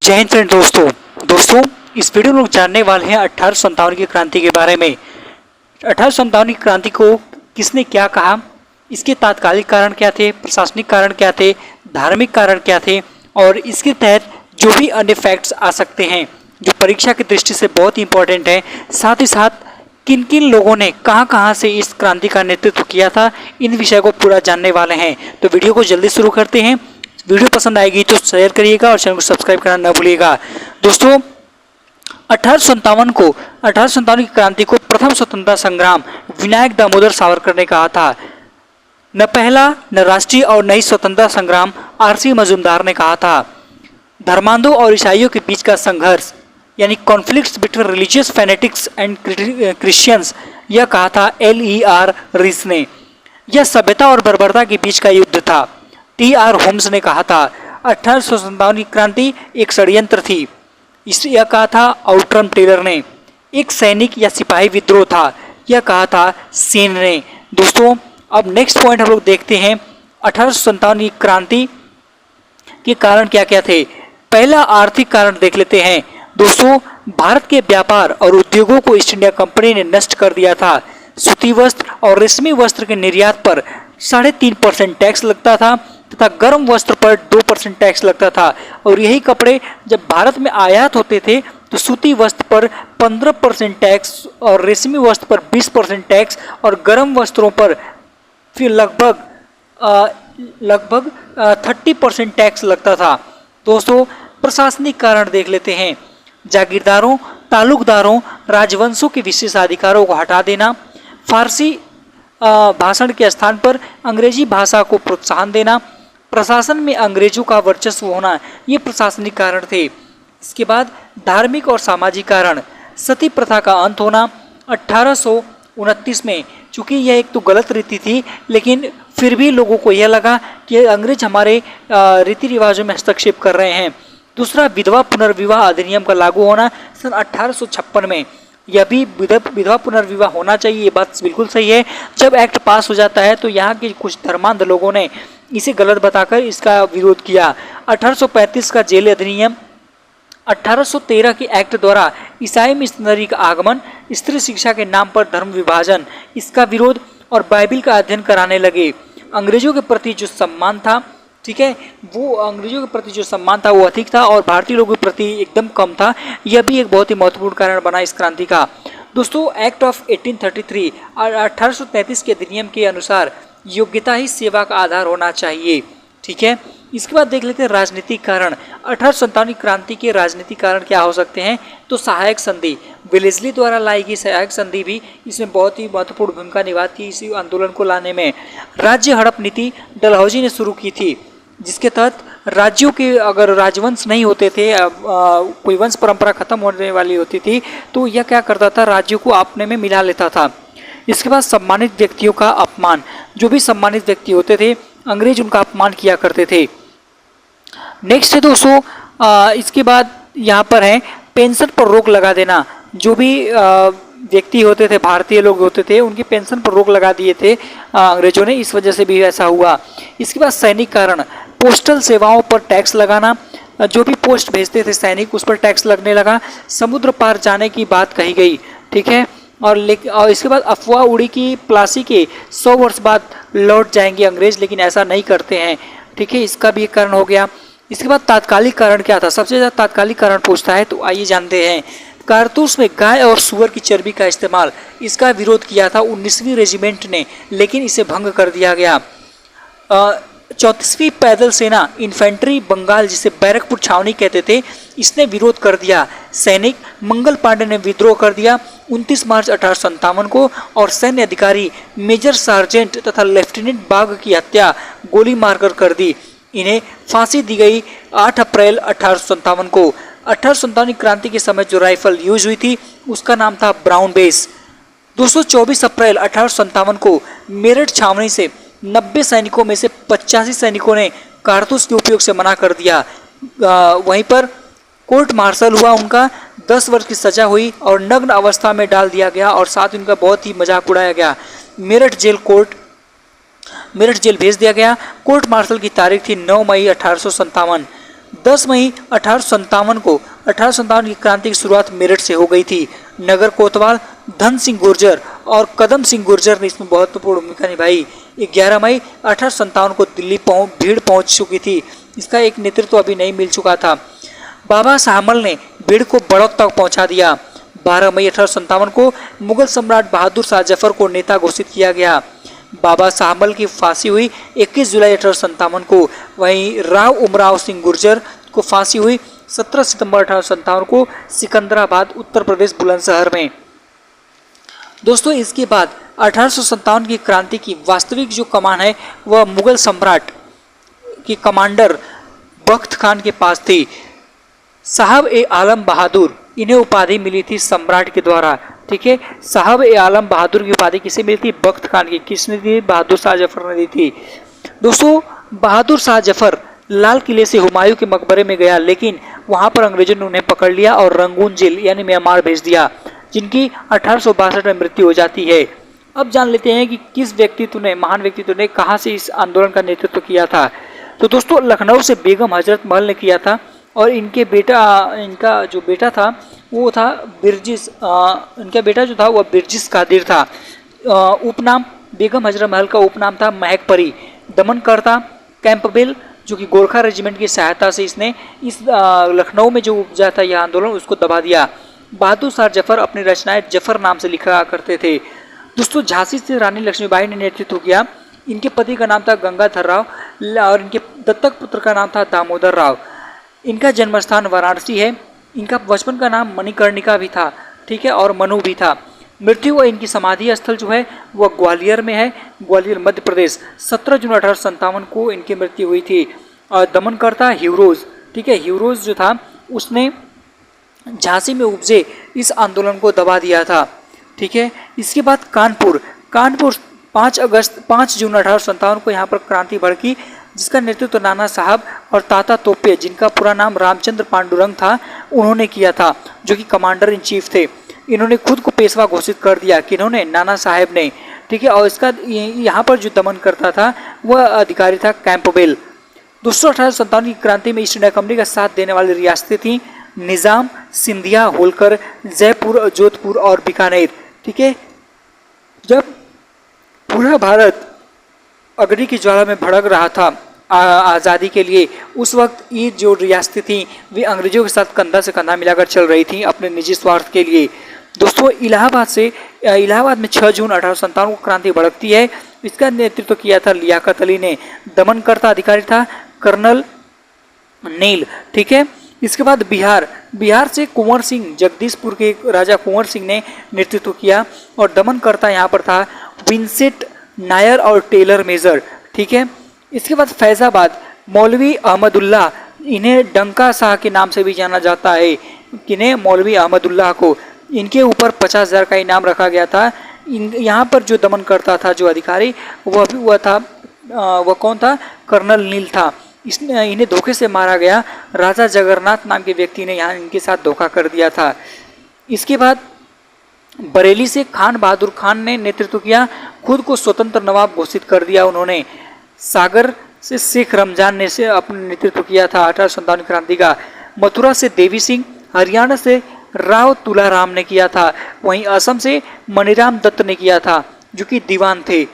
जय हिंद फ्रेंड दोस्तों इस वीडियो में लोग जानने वाले हैं 1857 की क्रांति के बारे में। 1857 की क्रांति को किसने क्या कहा, इसके तात्कालिक कारण क्या थे, प्रशासनिक कारण क्या थे, धार्मिक कारण क्या थे और इसके तहत जो भी अन्य फैक्ट्स आ सकते हैं जो परीक्षा की दृष्टि से बहुत इंपॉर्टेंट है, साथ ही साथ किन किन लोगों ने कहां से इस क्रांति का नेतृत्व किया था, इन विषय को पूरा जानने वाले हैं। तो वीडियो को जल्दी शुरू करते हैं। वीडियो पसंद आएगी तो शेयर करिएगा और चैनल को सब्सक्राइब करना न भूलिएगा। दोस्तों 1857 की क्रांति को प्रथम स्वतंत्रता संग्राम विनायक दामोदर सावरकर ने कहा था। न पहला, न राष्ट्रीय और न ही स्वतंत्रता संग्राम आरसी मजूमदार ने कहा था। धर्मांधों और ईसाइयों के बीच का संघर्ष यानी conflicts between religious fanatics and Christians, यह कहा था LER रीस ने। यह सभ्यता और बर्बरता के बीच का युद्ध था, TR होम्स ने कहा था। 1857 की क्रांति एक षड्यंत्र थी, यह कहा था आउटरम टेलर ने। एक सैनिक या सिपाही विद्रोह था, यह कहा था सेन ने। दोस्तों अब नेक्स्ट पॉइंट हम लोग देखते हैं 1857 की क्रांति के कारण क्या क्या थे। पहला आर्थिक कारण देख लेते हैं। दोस्तों भारत के व्यापार और उद्योगों को ईस्ट इंडिया कंपनी ने नष्ट कर दिया था। सूती वस्त्र और रेशमी वस्त्र के निर्यात पर 3.5% टैक्स लगता था तथा गर्म वस्त्र पर 2% टैक्स लगता था, और यही कपड़े जब भारत में आयात होते थे तो सूती वस्त्र पर 15% टैक्स और रेशमी वस्त्र पर 20% टैक्स और गर्म वस्त्रों पर फिर लगभग 30% टैक्स लगता था। दोस्तों प्रशासनिक कारण देख लेते हैं। जागीरदारों, तालुकदारों, राजवंशों के विशेषाधिकारों को हटा देना, फारसी भाषण के स्थान पर अंग्रेजी भाषा को प्रोत्साहन देना, प्रशासन में अंग्रेजों का वर्चस्व होना, ये प्रशासनिक कारण थे। इसके बाद धार्मिक और सामाजिक कारण, सती प्रथा का अंत होना 1829 में। चूँकि यह एक तो गलत रीति थी, लेकिन फिर भी लोगों को यह लगा कि अंग्रेज हमारे रीति रिवाजों में हस्तक्षेप कर रहे हैं। दूसरा विधवा पुनर्विवाह अधिनियम का लागू होना सन 1856 में। यह भी विधवा पुनर्विवाह होना चाहिए, ये बात बिल्कुल सही है। जब एक्ट पास हो जाता है तो यहाँ के कुछ धर्मांध लोगों ने इसे गलत बताकर इसका विरोध किया। 1835 का जेल अधिनियम, 1813 के एक्ट द्वारा ईसाई मिशनरी का आगमन, स्त्री शिक्षा के नाम पर धर्म विभाजन, इसका विरोध और बाइबिल का अध्ययन कराने लगे। अंग्रेजों के प्रति जो सम्मान था, ठीक है, वो अंग्रेजों के प्रति जो सम्मान था वो अधिक था और भारतीय लोगों के प्रति एकदम कम था। यह भी एक बहुत ही महत्वपूर्ण कारण बना इस क्रांति का। दोस्तों एक्ट ऑफ 1833 और 1833 के अधिनियम के अनुसार योग्यता ही सेवा का आधार होना चाहिए, ठीक है। इसके बाद देख लेते हैं राजनीतिक कारण। 1857 क्रांति के राजनीतिक कारण क्या हो सकते हैं, तो सहायक संधि, वेलेस्ली द्वारा लाई गई सहायक संधि भी इसमें बहुत ही महत्वपूर्ण भूमिका निभाती है इसी आंदोलन को लाने में। राज्य हड़प नीति डलहौजी ने शुरू की थी, जिसके तहत राज्यों के अगर राजवंश नहीं होते थे, कोई वंश परंपरा खत्म होने वाली होती थी, तो यह क्या करता था, राज्यों को अपने में मिला लेता था। इसके बाद सम्मानित व्यक्तियों का अपमान, जो भी सम्मानित व्यक्ति होते थे अंग्रेज उनका अपमान किया करते थे। नेक्स्ट है दोस्तों इसके बाद यहाँ पर है पेंशन पर रोक लगा देना। जो भी व्यक्ति होते थे, भारतीय लोग होते थे, उनकी पेंशन पर रोक लगा दिए थे अंग्रेजों ने, इस वजह से भी ऐसा हुआ। इसके बाद सैनिक कारण, पोस्टल सेवाओं पर टैक्स लगाना, जो भी पोस्ट भेजते थे सैनिक उस पर टैक्स लगने लगा। समुद्र पार जाने की बात कही गई, ठीक है, और इसके बाद अफवाह उड़ी कि प्लासी के 100 वर्ष बाद लौट जाएंगे अंग्रेज, लेकिन ऐसा नहीं करते हैं, ठीक है, इसका भी एक कारण हो गया। इसके बाद तात्कालिक कारण क्या था, सबसे ज़्यादा तात्कालिक कारण पूछता है, तो आइए जानते हैं। कारतूस में गाय और सुअर की चर्बी का इस्तेमाल, इसका विरोध किया था 19वीं रेजिमेंट ने, लेकिन इसे भंग कर दिया गया। 34वीं पैदल सेना इन्फेंट्री बंगाल, जिसे बैरकपुर छावनी कहते थे, इसने विरोध कर दिया। सैनिक मंगल पांडे ने विद्रोह कर दिया 29 मार्च 1857 को, और सैन्य अधिकारी मेजर सार्जेंट तथा लेफ्टिनेंट बाग की हत्या गोली मारकर कर दी। इन्हें फांसी दी गई 8 अप्रैल 1857 को। 1857 क्रांति के समय जो राइफल यूज हुई थी उसका नाम था ब्राउन बेस। 224 अप्रैल 1857 को मेरठ छावनी से 90 सैनिकों में से 85 सैनिकों ने कारतूस के उपयोग से मना कर दिया। वहीं पर कोर्ट मार्शल हुआ, उनका 10 वर्ष की सजा हुई और नग्न अवस्था में डाल दिया गया और साथ उनका बहुत ही मजाक उड़ाया गया। मेरठ जेल भेज दिया गया। कोर्ट मार्शल की तारीख थी 9 मई 1857। 10 मई 1857 को 1857 की क्रांति की शुरुआत मेरठ से हो गई थी। नगर कोतवाल धन सिंह गुर्जर और कदम सिंह गुर्जर ने इसमें महत्वपूर्ण भूमिका निभाई। 11 मई 1857 को दिल्ली भीड़ पहुंच चुकी थी। इसका एक नेतृत्व अभी नहीं मिल चुका था। बाबा शाहमल ने भीड़ को बड़ौद तक पहुंचा दिया। 12 मई 1857 को मुगल सम्राट बहादुर शाह जफर को नेता घोषित किया गया। बाबा शाहमल की फांसी हुई 21 जुलाई 1857 को। वहीं राव उमराव सिंह गुर्जर को फांसी हुई 17 सितंबर 1857 को सिकंदराबाद उत्तर प्रदेश बुलंदशहर में। दोस्तों इसके बाद 1857 की क्रांति की वास्तविक जो कमान है वह मुगल सम्राट की कमांडर बख्त खान के पास थी। साहब ए आलम बहादुर इन्हें उपाधि मिली थी सम्राट के द्वारा। ठीक है, साहब ए आलम बहादुर की उपाधि किसे मिली थी? बख्त खान की। किसने दी? बहादुर शाह जफर ने दी थी। दोस्तों बहादुर शाह जफर लाल किले से हुमायूं के मकबरे में गया, लेकिन वहां पर अंग्रेजों ने उन्हें पकड़ लिया और रंगून जेल यानी म्यांमार भेज दिया, जिनकी 1862 में मृत्यु हो जाती है। अब जान लेते हैं कि किस व्यक्तित्व ने, महान व्यक्तित्व ने कहां से इस आंदोलन का नेतृत्व किया था। तो दोस्तों लखनऊ से बेगम हजरत महल ने किया था और इनका जो बेटा था वो था बिरजिस। इनका बेटा जो था वह बिरजिस कादिर था। उपनाम बेगम हजरत महल का उपनाम था महक परी। दमनकर्ता कैंपबेल, जो कि गोरखा रेजिमेंट की सहायता से इसने इस लखनऊ में जो उपजा था यह आंदोलन, उसको दबा दिया। बहादुर शाह जफर अपनी रचनाएं जफर नाम से लिखा करते थे। दोस्तों झांसी से रानी लक्ष्मीबाई ने नेतृत्व किया। इनके पति का नाम था गंगाधर राव और इनके दत्तक पुत्र का नाम था दामोदर राव। इनका जन्म स्थान वाराणसी है। इनका बचपन का नाम मणिकर्णिका भी था, ठीक है, और मनु भी था। मृत्यु व इनकी समाधि स्थल जो है वह ग्वालियर में है, ग्वालियर मध्य प्रदेश। 17 जून 1857 को इनकी मृत्यु हुई थी। और दमनकर्ता ह्यूरोज, ठीक है, ह्यूरोज जो था उसने झांसी में उपजे इस आंदोलन को दबा दिया था। ठीक है, इसके बाद कानपुर 5 जून 1857 को यहाँ पर क्रांति भड़की, जिसका नेतृत्व नाना साहब और ताता तोपे, जिनका पूरा नाम रामचंद्र पांडुरंग था, उन्होंने किया था, जो कि कमांडर इन चीफ थे। इन्होंने खुद को पेशवा घोषित कर दिया कि इन्होंने नाना साहेब ने। ठीक है, और इसका यहाँ पर जो दमन करता था वह अधिकारी था कैंपबेल। दोस्तों 1857 की क्रांति में ईस्ट इंडिया कंपनी का साथ देने वाली रियासतें थीं निज़ाम, सिंधिया, होलकर, जयपुर, जोधपुर और बीकानेर। ठीक है, जब पूरा भारत अग्नि की ज्वाला में भड़क रहा था आज़ादी के लिए, उस वक्त ये जो रियासतें थीं वे अंग्रेजों के साथ कंधा से कंधा मिलाकर चल रही थीं अपने निजी स्वार्थ के लिए। दोस्तों इलाहाबाद में 6 जून 1857 को क्रांति भड़कती है। इसका नेतृत्व किया था लियाकत अली ने। दमनकर्ता अधिकारी था कर्नल नील। ठीक है, इसके बाद बिहार से कुंवर सिंह, जगदीशपुर के राजा कुंवर सिंह ने नेतृत्व किया और दमनकर्ता यहाँ पर था विंसेंट नायर और टेलर मेजर। ठीक है, इसके बाद फैजाबाद मौलवी अहमदुल्लाह, इन्हें डंका शाह के नाम से भी जाना जाता है। किन्हें? मौलवी अहमदुल्लाह को। इनके ऊपर 50,000 का इनाम रखा गया था। यहाँ पर जो दमन करता था जो अधिकारी वह कौन था? कर्नल नील था। इन्हें धोखे से मारा गया। राजा जगन्नाथ नाम के व्यक्ति ने यहाँ इनके साथ धोखा कर दिया था। इसके बाद बरेली से खान बहादुर खान ने नेतृत्व किया, खुद को स्वतंत्र नवाब घोषित कर दिया उन्होंने। सागर से शेख रमजान ने से अपने नेतृत्व किया था 1857 क्रांति का। मथुरा से देवी सिंह, हरियाणा से राव तुलाराम ने किया था। वहीं असम से मणिराम दत्त ने किया था, जो कि दीवान थे।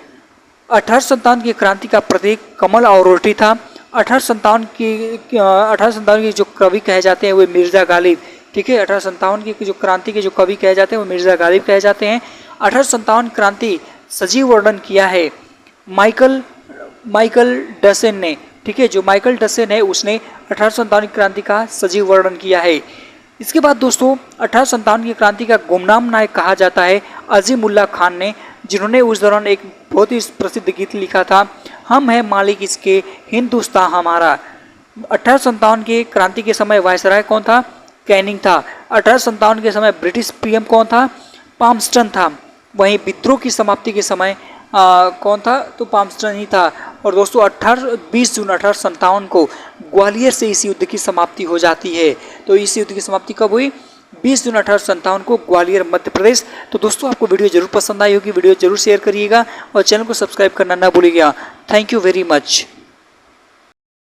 1857 की क्रांति का प्रतीक कमल और रोटी था। 1857 की जो कवि कहे जाते हैं वे मिर्जा गालिब। ठीक है, 1857 की जो क्रांति के जो कवि कहे जाते हैं वो मिर्जा गालिब कहे जाते हैं। 1857 क्रांति सजीव वर्णन किया है माइकल डसेन ने। ठीक है, जो माइकल डसेन है उसने 1857 की क्रांति का सजीव वर्णन किया है। इसके बाद दोस्तों 1857 की क्रांति का गुमनाम नायक कहा जाता है अजीमुल्लाह खान ने, जिन्होंने उस दौरान एक बहुत ही प्रसिद्ध गीत लिखा था, हम हैं मालिक इसके हिंदुस्तान हमारा। 1857 की क्रांति के समय वायसराय कौन था? कैनिंग था। 1857 के समय ब्रिटिश पीएम कौन था? पामस्टन था। वहीं विद्रोह की समाप्ति के समय कौन था? तो पामस्टन ही था। और दोस्तों 20 जून 1857 को ग्वालियर से इस युद्ध की समाप्ति हो जाती है। तो इस युद्ध की समाप्ति कब हुई? 20 जून 1857 को ग्वालियर मध्य प्रदेश। तो दोस्तों आपको वीडियो जरूर पसंद आई होगी, वीडियो जरूर शेयर करिएगा और चैनल को सब्सक्राइब करना ना भूलिएगा। Thank you very much.